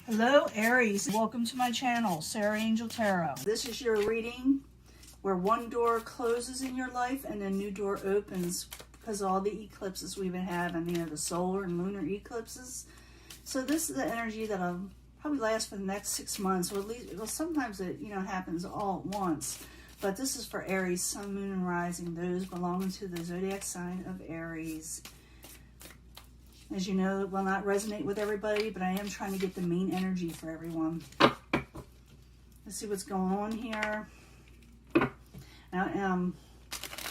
Hello Aries, welcome to my channel, Sarah Angel Tarot. This is your reading where one door closes in your life and a new door opens because of all the eclipses we've been having, the solar and lunar eclipses. So this is the energy that'll probably last for the next 6 months, or at least, well, sometimes it happens all at once. But this is for Aries, Sun, Moon, and Rising, those belonging to the zodiac sign of Aries. As you know, it will not resonate with everybody, but I am trying to get the main energy for everyone. Let's see what's going on here. Now,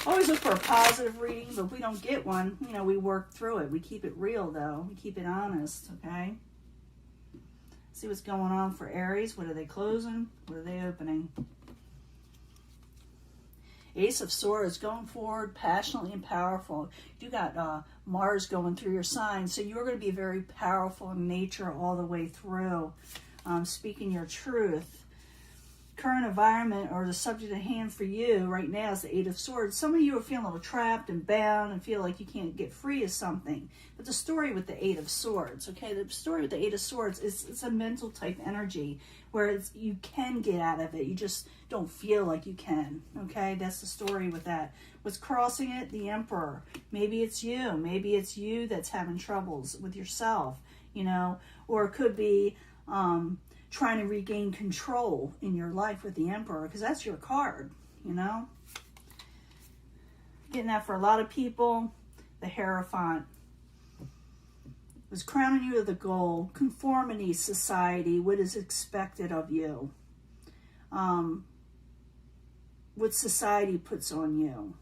always look for a positive reading, but if we don't get one, we work through it. We keep it real, though. We keep it honest, okay? See what's going on for Aries. What are they closing? What are they opening? Ace of Swords, going forward, passionately and powerful. You got Mars going through your sign, so you're going to be very powerful in nature all the way through, speaking your truth. Current environment, or the subject at hand for you right now, is the Eight of Swords. Some of you are feeling a little trapped and bound and feel like you can't get free of something. But the story with the Eight of Swords, okay, the story with the Eight of Swords is it's a mental type energy where you can get out of it. You just don't feel like you can, okay? That's the story with that. What's crossing it? The Emperor. Maybe it's you. Maybe it's you that's having troubles with yourself, or it could be trying to regain control in your life with the Emperor, because that's your card, Getting that for a lot of people. The Hierophant was crowning you with the goal. Conformity, society, what is expected of you. What society puts on you.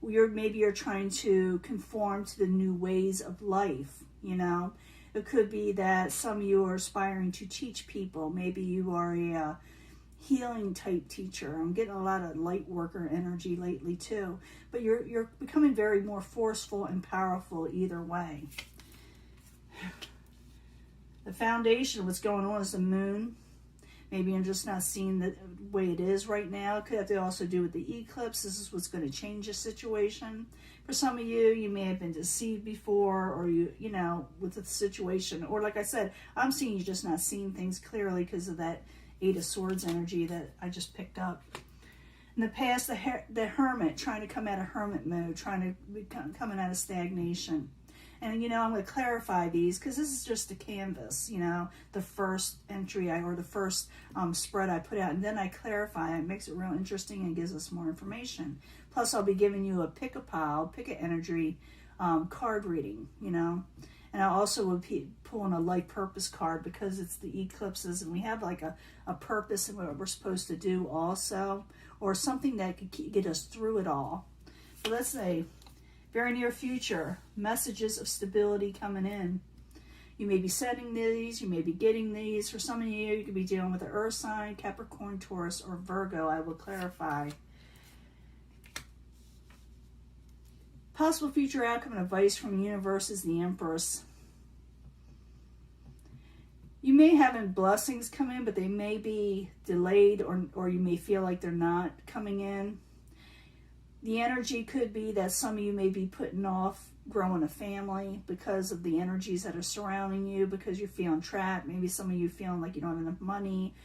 Maybe you're trying to conform to the new ways of life, It could be that some of you are aspiring to teach people. Maybe you are a healing type teacher. I'm getting a lot of light worker energy lately too. But you're becoming very more forceful and powerful either way. The foundation of what's going on is the Moon. Maybe I'm just not seeing the way it is right now. It could have to also do with the eclipse. This is what's going to change the situation. For some of you, you may have been deceived before, or with the situation. Or like I said, I'm seeing you just not seeing things clearly because of that Eight of Swords energy that I just picked up. In the past, the Hermit, trying to come out of hermit mode, coming out of stagnation. And, I'm going to clarify these because this is just a canvas, the first entry or the first spread I put out. And then I clarify. It makes it real interesting and gives us more information. Plus, I'll be giving you a pick an energy card reading, And I also will be pulling a life purpose card because it's the eclipses. And we have like a purpose in what we're supposed to do also. Or something that could get us through it all. So let's say, very near future, messages of stability coming in. You may be sending these, you may be getting these. For some of you, you could be dealing with the Earth sign, Capricorn, Taurus, or Virgo. I will clarify. Possible future outcome and advice from the universe is the Empress. You may have blessings come in, but they may be delayed, or you may feel like they're not coming in. The energy could be that some of you may be putting off growing a family because of the energies that are surrounding you, because you're feeling trapped. Maybe some of you feeling like you don't have enough money.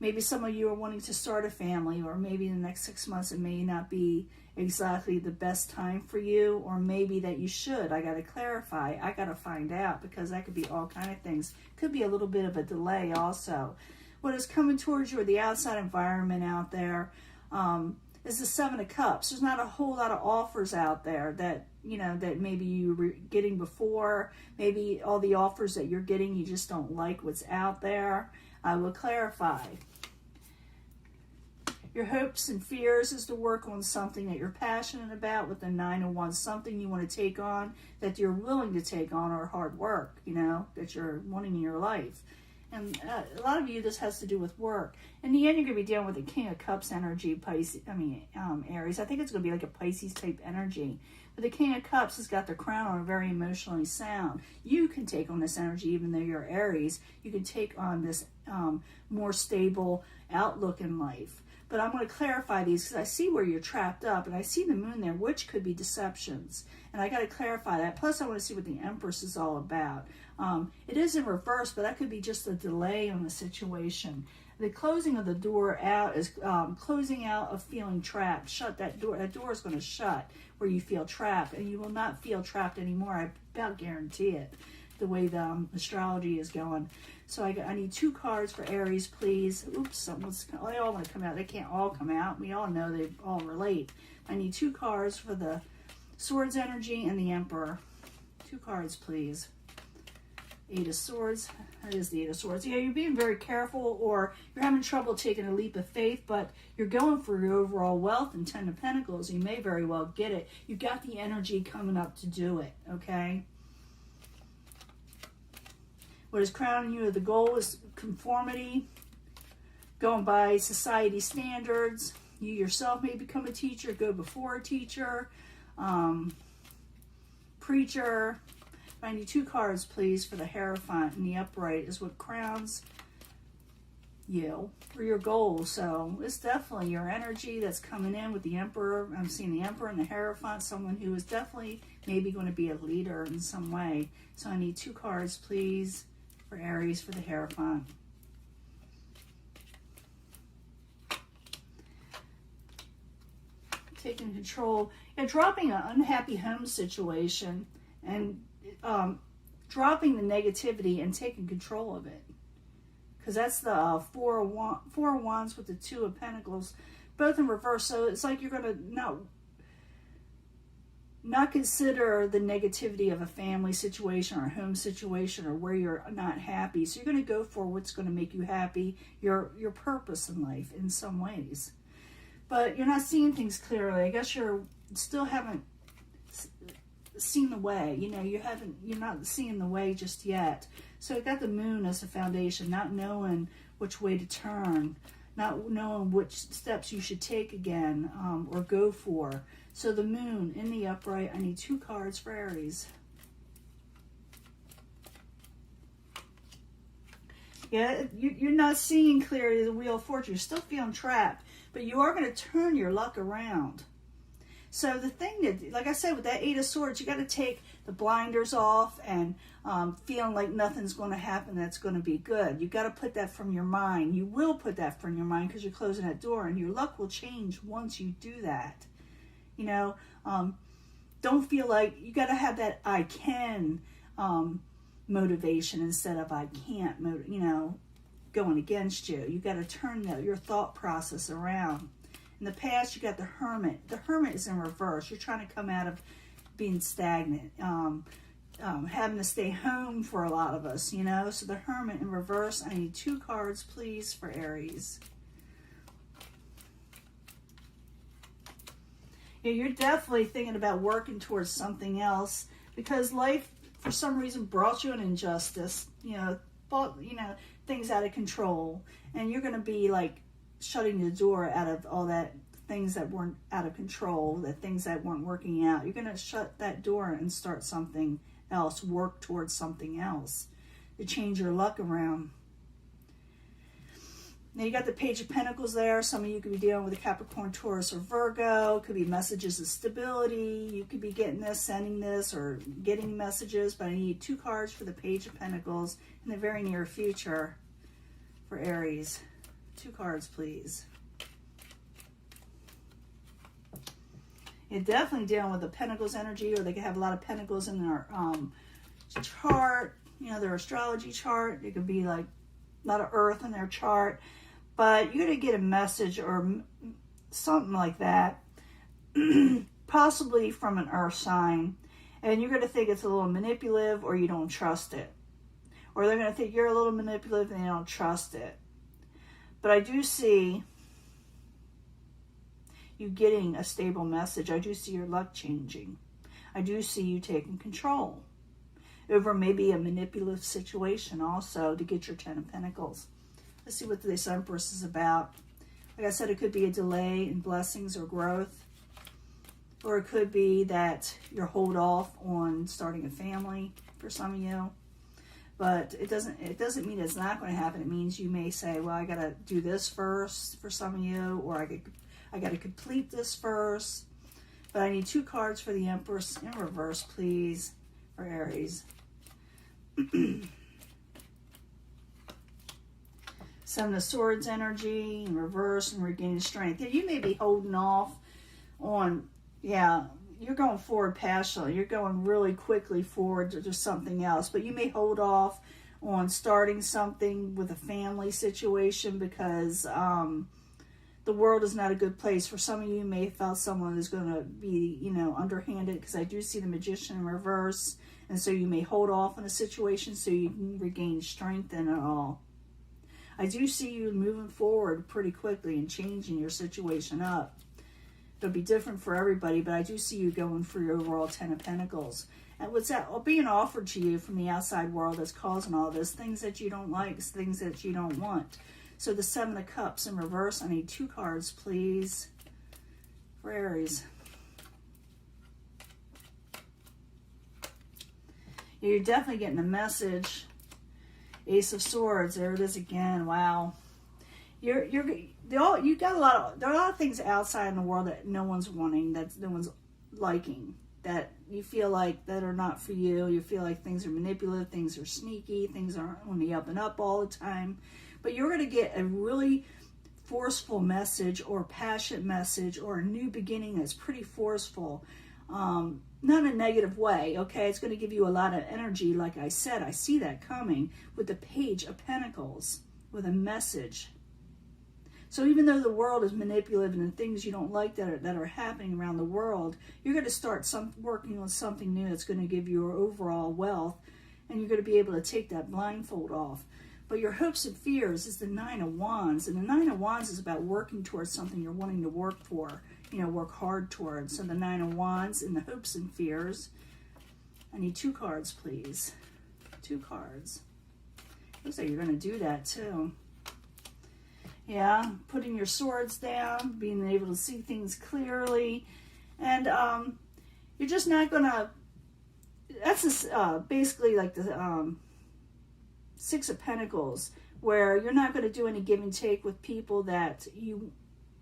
Maybe some of you are wanting to start a family, or maybe in the next 6 months it may not be exactly the best time for you, or maybe that you should. I got to clarify. I got to find out, because that could be all kind of things. Could be a little bit of a delay also. What is coming towards you, or the outside environment out there, is the Seven of Cups. There's not a whole lot of offers out there that, that maybe you were getting before. Maybe all the offers that you're getting, you just don't like what's out there. I will clarify. Your hopes and fears is to work on something that you're passionate about with the Nine of Wands, something you want to take on, that you're willing to take on, or hard work, that you're wanting in your life. And a lot of you, this has to do with work. In the end, you're going to be dealing with the King of Cups energy, Aries. I think it's going to be like a Pisces type energy. But the King of Cups has got the crown on, very emotionally sound. You can take on this energy, even though you're Aries. You can take on this more stable outlook in life. But I'm going to clarify these because I see where you're trapped up, and I see the moon there, which could be deceptions. And I got to clarify that. Plus, I want to see what the Empress is all about. It is in reverse, but that could be just a delay on the situation. The closing of the door out is closing out of feeling trapped. Shut that door. That door is going to shut where you feel trapped, and you will not feel trapped anymore. I about guarantee it, the way the astrology is going. So I need 2 cards for Aries, please. Oops, they all want to come out. They can't all come out. We all know they all relate. I need 2 cards for the Swords energy and the Emperor. 2 cards, please. 8 of Swords. That is the 8 of Swords. Yeah, you're being very careful, or you're having trouble taking a leap of faith, but you're going for your overall wealth. And 10 of Pentacles, you may very well get it. You got the energy coming up to do it, okay? What is crowning you? The goal is conformity, going by society standards. You yourself may become a teacher, go before a teacher, preacher. I need 2 cards, please, for the Hierophant, and the upright is what crowns you for your goals. So it's definitely your energy that's coming in with the Emperor. I'm seeing the Emperor and the Hierophant, someone who is definitely maybe going to be a leader in some way. So I need 2 cards, please, for Aries for the Hierophant. Taking control. You're dropping an unhappy home situation and dropping the negativity and taking control of it. Because that's the Four of Wands with the 2 of Pentacles, both in reverse. So it's like you're going to not consider the negativity of a family situation or a home situation or where you're not happy. So you're going to go for what's going to make you happy, your purpose in life in some ways. But you're not seeing things clearly. I guess you still haven't seen the way. You know, you're not seeing the way just yet. So it got the moon as a foundation, not knowing which way to turn, not knowing which steps you should take again or go for. So the moon in the upright, I need 2 cards for Aries. Yeah, you're not seeing clearly the Wheel of Fortune. You're still feeling trapped, but you are going to turn your luck around. So the thing that, like I said, with that 8 of Swords, you got to take the blinders off and feeling like nothing's going to happen that's going to be good. You got to put that from your mind. You will put that from your mind because you're closing that door, and your luck will change once you do that. You know, don't feel like you got to have that I can motivation instead of I can't, you know, going against you. You got to turn your thought process around. In the past, you got the Hermit. The Hermit is in reverse. You're trying to come out of being stagnant, having to stay home for a lot of us, you know. So the Hermit in reverse. I need 2 cards, please, for Aries. Yeah, you're definitely thinking about working towards something else because life, for some reason, brought you an injustice. You know, things out of control, and you're going to be like shutting the door out of all that things that weren't out of control, the things that weren't working out. You're going to shut that door and start something else, work towards something else to change your luck around. Now you got the Page of Pentacles there. Some of you could be dealing with a Capricorn, Taurus, or Virgo. Could be messages of stability. You could be getting this, sending this, or getting messages. But I need 2 cards for the Page of Pentacles in the very near future for Aries. 2 cards, please. You're definitely dealing with the Pentacles energy, or they could have a lot of Pentacles in their chart, you know, their astrology chart. It could be like a lot of Earth in their chart. But you're going to get a message or something like that, possibly from an Earth sign. And you're going to think it's a little manipulative, or you don't trust it. Or they're going to think you're a little manipulative and they don't trust it. But I do see you getting a stable message. I do see your luck changing. I do see you taking control over maybe a manipulative situation also to get your 10 of Pentacles. Let's see what this Empress is about. Like I said, it could be a delay in blessings or growth. Or it could be that you're hold off on starting a family for some of you. But it doesn't mean it's not going to happen. It means you may say, well, I got to do this first for some of you, or I got to complete this first. But I need 2 cards for the Empress in reverse, please, for Aries. Seven of Swords energy in reverse and regaining strength. Yeah, you may be holding off on, yeah, you're going forward passionately. You're going really quickly forward to something else. But you may hold off on starting something with a family situation because the world is not a good place. For some of you, you may have felt someone is going to be, you know, underhanded, because I do see the Magician in reverse. And so you may hold off on a situation so you can regain strength in it all. I do see you moving forward pretty quickly and changing your situation up. It'll be different for everybody, but I do see you going for your overall 10 of Pentacles. And what's that being offered to you from the outside world that's causing all this? Things that you don't like, things that you don't want. So the 7 of Cups in reverse. I need 2 cards, please, for Aries. You're definitely getting a message. Ace of Swords. There it is again. Wow. You got a lot of things outside in the world that no one's wanting, that no one's liking, that you feel like that are not for you. You feel like things are manipulative, things are sneaky, things aren't on the up and up all the time. But you're going to get a really forceful message or passionate message or a new beginning that's pretty forceful. Not in a negative way, okay? It's going to give you a lot of energy. Like I said, I see that coming with the Page of Pentacles, with a message. So even though the world is manipulative and the things you don't like that are happening around the world, you're going to start working on something new that's going to give you your overall wealth, and you're going to be able to take that blindfold off. But your hopes and fears is the 9 of Wands, and the 9 of Wands is about working towards something you're wanting to work for, you know, work hard towards. So the 9 of Wands and the hopes and fears. I need 2 cards, please. 2 cards. Looks like you're going to do that too. Yeah, putting your swords down, being able to see things clearly, and you're just not going to. That's basically like the 6 of Pentacles, where you're not going to do any give and take with people that you're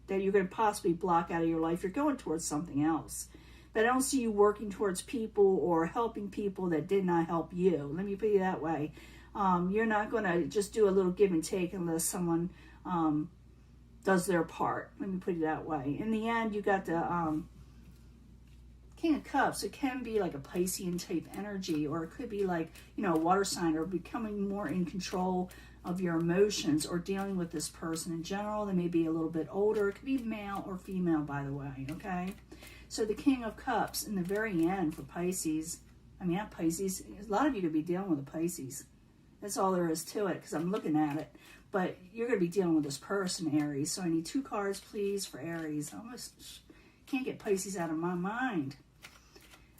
going to possibly block out of your life. You're going towards something else. But I don't see you working towards people or helping people that did not help you. Let me put it that way. You're not going to just do a little give and take unless someone does their part. Let me put it that way. In the end, you got the King of Cups. It can be like a Piscean type energy, or it could be like, you know, a water sign, or becoming more in control of your emotions, or dealing with this person in general. They may be a little bit older. It could be male or female, by the way, okay? So the King of Cups in the very end for Pisces, I mean, not Pisces, a lot of you could be dealing with a Pisces. That's all there is to it, because I'm looking at it. But you're going to be dealing with this person, Aries. So I need 2 cards, please, for Aries. I almost can't get Pisces out of my mind.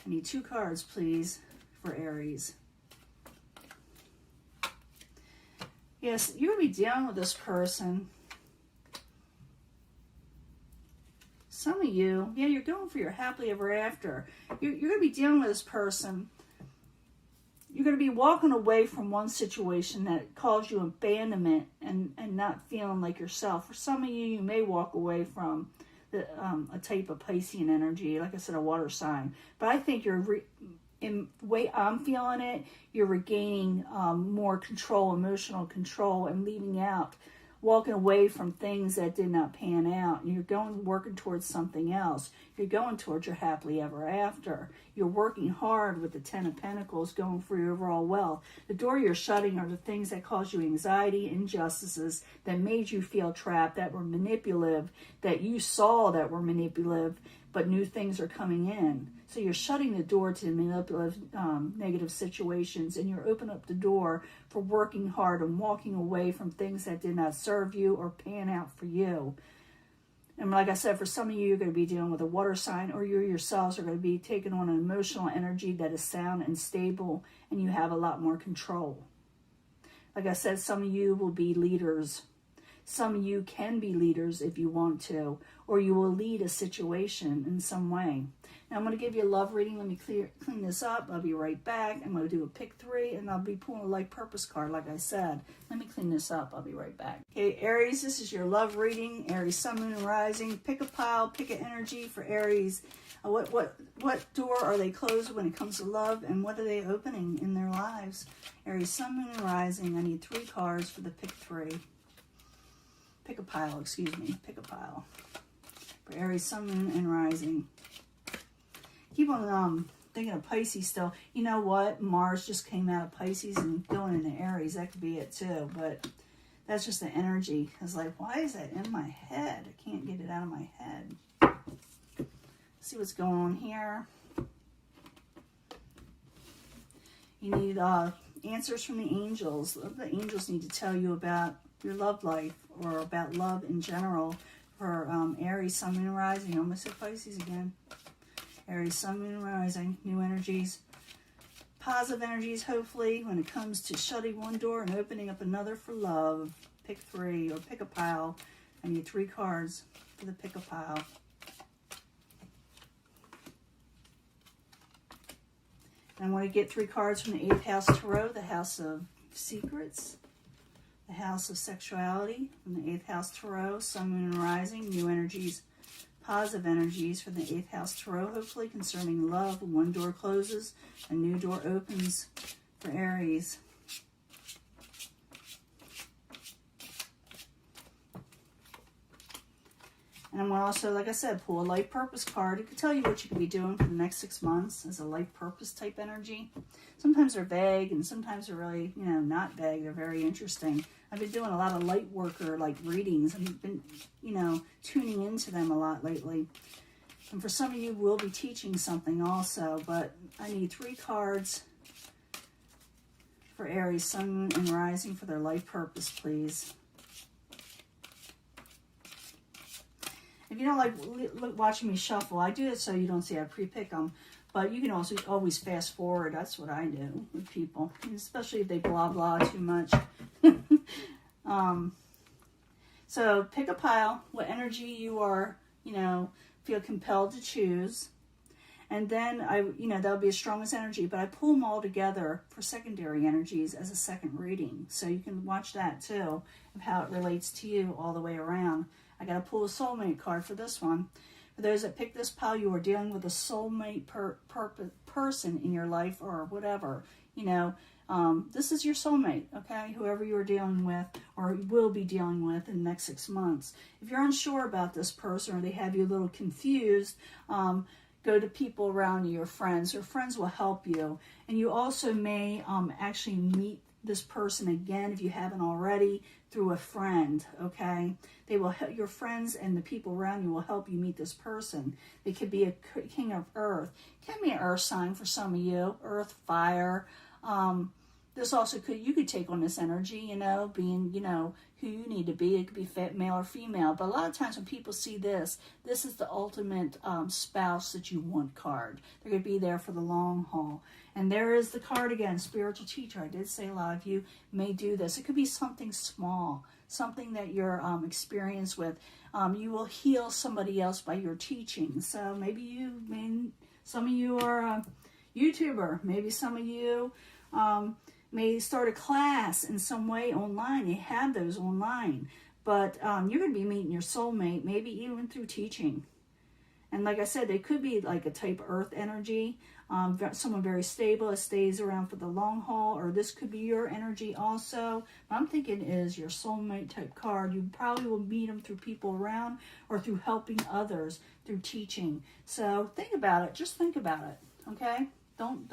I need 2 cards, please, for Aries. Yes, you're going to be dealing with this person. Some of you, yeah, you're going for your happily ever after. You're going to be dealing with this person. You're going to be walking away from one situation that caused you abandonment and not feeling like yourself. For some of you, you may walk away from a type of Piscean energy, like I said, a water sign. But I think in the way I'm feeling it, you're regaining more control, emotional control, and walking away from things that did not pan out. And you're working towards something else. You're going towards your happily ever after. You're working hard with the 10 of Pentacles, going for your overall wealth. The door you're shutting are the things that cause you anxiety, injustices, that made you feel trapped, that were manipulative, that you saw that were manipulative, but new things are coming in. So you're shutting the door to manipulative, negative situations, and you're opening up the door for working hard and walking away from things that did not serve you or pan out for you. And like I said, for some of you, you're going to be dealing with a water sign, or you yourselves are going to be taking on an emotional energy that is sound and stable, and you have a lot more control. Like I said, some of you will be leaders. Some of you can be leaders if you want to, or you will lead a situation in some way. And I'm going to give you a love reading. Let me clean this up. I'll be right back. I'm going to do a pick 3, and I'll be pulling a life purpose card, like I said. Let me clean this up. I'll be right back. Okay, Aries, this is your love reading. Aries, Sun, Moon, and Rising. Pick a pile, pick an energy for Aries. What door are they closed when it comes to love, and what are they opening in their lives? Aries, Sun, Moon, and Rising. I need 3 cards for the pick 3. Pick a pile, excuse me. Pick a pile. For Aries, Sun, Moon, and Rising. Keep on thinking of Pisces still. You know what? Mars just came out of Pisces and going into Aries. That could be it too. But that's just the energy. It's like, why is that in my head? I can't get it out of my head. See what's going on here. You need answers from the angels. The angels need to tell you about your love life or about love in general for Aries, Sun, Moon, and Rising. I almost said Pisces again. Aries, Sun, Moon, and Rising. New energies. Positive energies, hopefully, when it comes to shutting one door and opening up another for love. Pick 3 or pick a pile. I need 3 cards for the pick a pile. And I want to get 3 cards from the 8th house Tarot, the house of secrets, the house of sexuality, from the 8th house Tarot, Sun, Moon, and Rising. New energies, positive energies for the 8th house Tarot, hopefully concerning love. One door closes, a new door opens for Aries. And I'm going to also, like I said, pull a life purpose card. It can tell you what you can be doing for the next 6 months as a life purpose type energy. Sometimes they're vague, and sometimes they're really, not vague. They're very interesting. I've been doing a lot of light worker, like readings, and been, tuning into them a lot lately. And for some of you, we'll be teaching something also, but I need 3 cards for Aries, Sun, Moon, and Rising for their life purpose, please. If you don't like watching me shuffle, I do it so you don't see I pre-pick them. But you can also always fast forward. That's what I do with people, especially if they blah blah too much. So pick a pile, what energy you are, feel compelled to choose. And then that'll be as strong as energy, but I pull them all together for secondary energies as a second reading. So you can watch that too, of how it relates to you all the way around. I got to pull a soulmate card for this one. For those that pick this pile, you are dealing with a soulmate person in your life or whatever. This is your soulmate, okay? Whoever you are dealing with or will be dealing with in the next 6 months. If you're unsure about this person or they have you a little confused, go to people around you, your friends. Your friends will help you. And you also may actually meet this person again, if you haven't already, through a friend, okay? They will help, your friends and the people around you will help you meet this person. They could be a king of earth. It can be an earth sign for some of you, earth, fire. This also you could take on this energy, being, who you need to be. It could be male or female. But a lot of times when people see this is the ultimate spouse that you want card. They're going to be there for the long haul. And there is the card again, spiritual teacher. I did say a lot of you may do this. It could be something small, something that you're experienced with. You will heal somebody else by your teaching. So maybe some of you are a YouTuber. Maybe some of you may start a class in some way online. They have those online. But you're going to be meeting your soulmate, maybe even through teaching. And like I said, they could be like a type earth energy. Someone very stable, that stays around for the long haul. Or this could be your energy also. But I'm thinking is your soulmate type card. You probably will meet them through people around or through helping others, through teaching. So think about it. Just think about it. Okay? Don't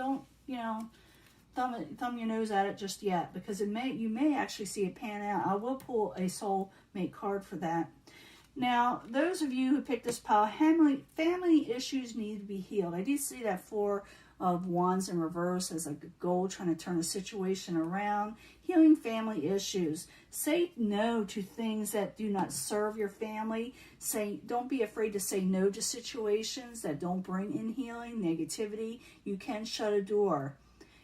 thumb your nose at it just yet, because you may actually see it pan out. I will pull a soulmate card for that. Now, those of you who picked this pile, family issues need to be healed. I did see that 4 of Wands in reverse as like a goal, trying to turn a situation around. Healing family issues. Say no to things that do not serve your family. Don't be afraid to say no to situations that don't bring in healing, negativity. You can shut a door.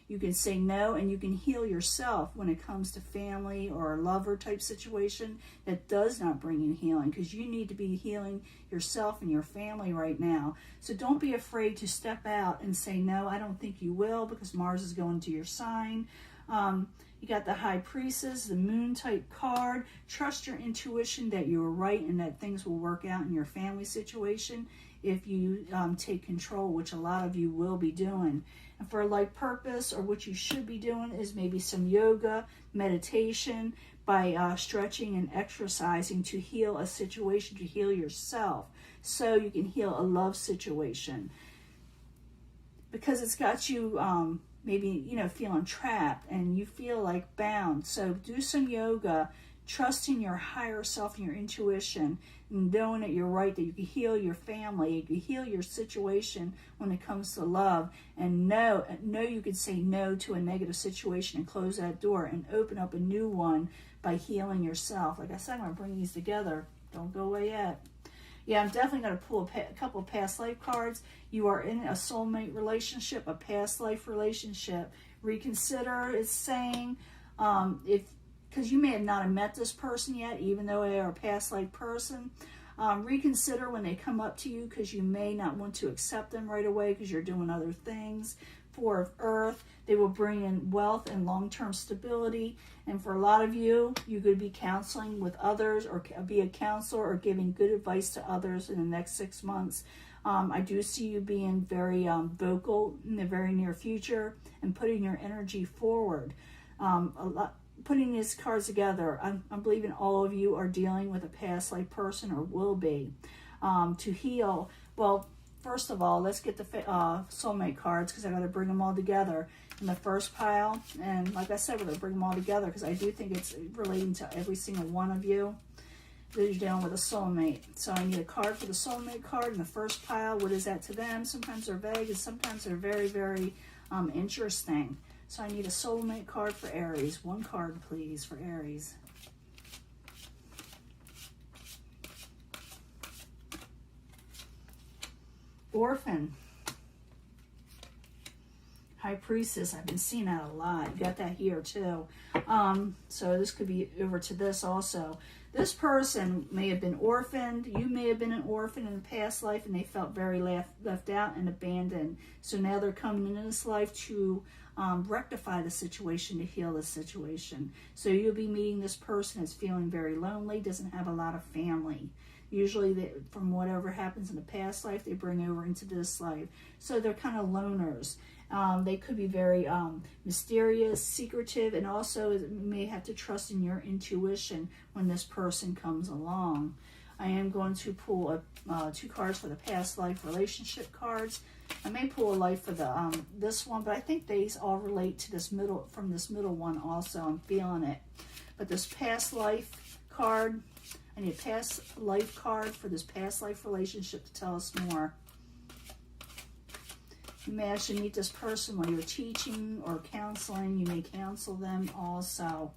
You can say no, and you can heal yourself when it comes to family or a lover type situation that does not bring in healing, because you need to be healing yourself and your family right now. So don't be afraid to step out and say no. I don't think you will, because Mars is going to your sign. You got the High Priestess, the Moon type card. Trust your intuition that you are right and that things will work out in your family situation if you take control, which a lot of you will be doing. And for a life purpose, or what you should be doing, is maybe some yoga, meditation, by stretching and exercising to heal a situation, to heal yourself, so you can heal a love situation. Because it's got you maybe, feeling trapped and you feel like bound. So do some yoga, trusting your higher self and your intuition, and knowing that you're right, that you can heal your family, you can heal your situation when it comes to love, and know you can say no to a negative situation and close that door and open up a new one by healing yourself. Like I said, I'm going to bring these together. Don't go away yet. Yeah, I'm definitely going to pull a couple of past life cards. You are in a soulmate relationship, a past life relationship. Reconsider is saying, because you may have not met this person yet, even though they are a past life person. Reconsider when they come up to you, because you may not want to accept them right away because you're doing other things. Four of Earth, they will bring in wealth and long-term stability. And for a lot of you, you could be counseling with others, or be a counselor, or giving good advice to others in the next 6 months. I do see you being very vocal in the very near future and putting your energy forward. Putting these cards together, I'm believing all of you are dealing with a past life person, or will be, to heal. Well, first of all, let's get the soulmate cards, because I got to bring them all together in the first pile. And like I said, we're going to bring them all together because I do think it's relating to every single one of you that you're dealing with a soulmate. So I need a card for the soulmate card in the first pile. What is that to them? Sometimes they're vague, and sometimes they're very, very interesting. So I need a soulmate card for Aries. One card, please, for Aries. Orphan. High Priestess. I've been seeing that a lot. You got that here too. So this could be over to this also. This person may have been orphaned. You may have been an orphan in a past life, and they felt very left out and abandoned. So now they're coming into this life to rectify the situation, to heal the situation. So you'll be meeting this person that's feeling very lonely, doesn't have a lot of family. Usually, from whatever happens in the past life, they bring over into this life. So they're kind of loners. They could be very mysterious, secretive, and also you may have to trust in your intuition when this person comes along. I am going to pull 2 cards for the past life relationship cards. I may pull a life for the this one, but I think these all relate to this middle one also. I'm feeling it. But this past life card, I need a past life card for this past life relationship to tell us more. You may actually meet this person while you're teaching or counseling. You may counsel them also.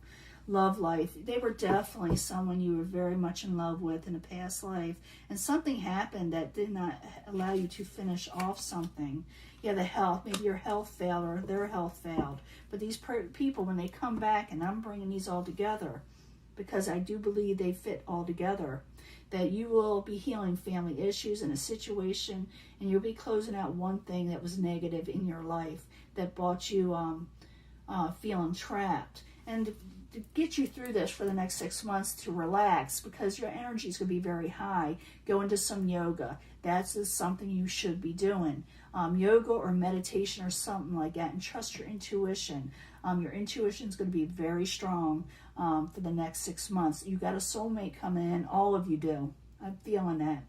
Love life. They were definitely someone you were very much in love with in a past life. And something happened that did not allow you to finish off something. Yeah, the health. Maybe your health failed or their health failed. But these people, when they come back, and I'm bringing these all together, because I do believe they fit all together, that you will be healing family issues in a situation, and you'll be closing out one thing that was negative in your life that brought you feeling trapped. And to get you through this for the next 6 months, to relax, because your energy is going to be very high, go into some yoga. That's something you should be doing. Yoga or meditation or something like that, and trust your intuition. Your intuition is going to be very strong for the next 6 months. You got a soulmate coming in. All of you do. I'm feeling that.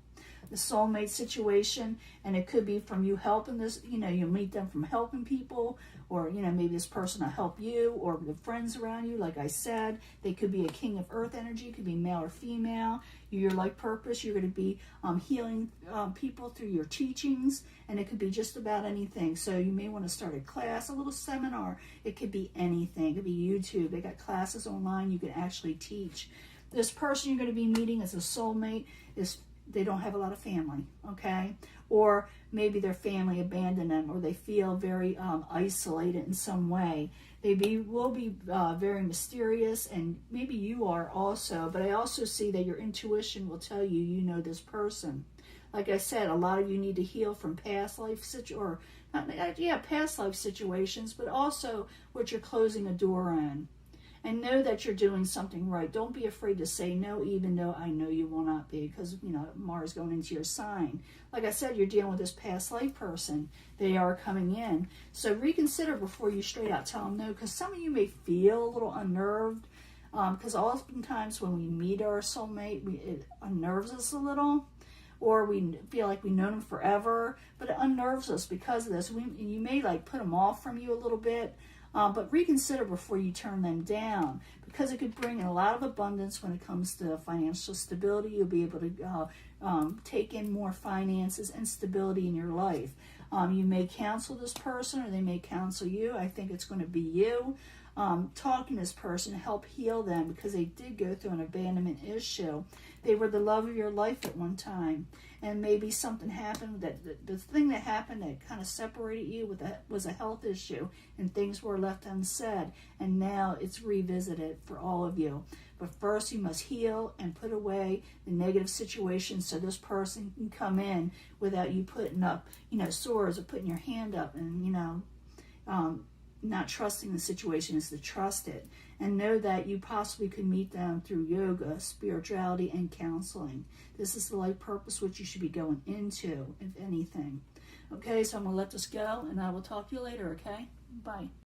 The soulmate situation, and it could be from you helping this, you'll meet them from helping people, or, maybe this person will help you, or the friends around you, like I said. They could be a king of earth energy, could be male or female. Your life purpose, you're going to be healing people through your teachings, and it could be just about anything. So you may want to start a class, a little seminar. It could be anything. It could be YouTube. They got classes online you can actually teach. This person you're going to be meeting as a soulmate is they don't have a lot of family, okay? Or maybe their family abandoned them, or they feel very isolated in some way. They will be very mysterious, and maybe you are also, but I also see that your intuition will tell you, you know this person. Like I said, a lot of you need to heal from past life past life situations, but also what you're closing a door on. And know that you're doing something right. Don't be afraid to say no, even though I know you will not be, because, you know, Mars going into your sign. Like I said, you're dealing with this past life person. They are coming in. So reconsider before you straight out tell them no, because some of you may feel a little unnerved, because oftentimes when we meet our soulmate, it unnerves us a little, or we feel like we've known them forever, but it unnerves us because of this. You may like put them off from you a little bit, but reconsider before you turn them down, because it could bring in a lot of abundance when it comes to financial stability. You'll be able to take in more finances and stability in your life. You may counsel this person, or they may counsel you. I think it's going to be you. Talking to this person to help heal them, because they did go through an abandonment issue. They were the love of your life at one time, and maybe something happened that the thing that happened that kind of separated you was a health issue, and things were left unsaid, and now it's revisited for all of you. But first you must heal and put away the negative situations, so this person can come in without you putting up, you know, swords, or putting your hand up and, you know, not trusting the situation is to trust it. And know that you possibly could meet them through yoga, spirituality, and counseling. This is the life purpose which you should be going into, if anything. Okay, so I'm going to let this go, and I will talk to you later, okay? Bye.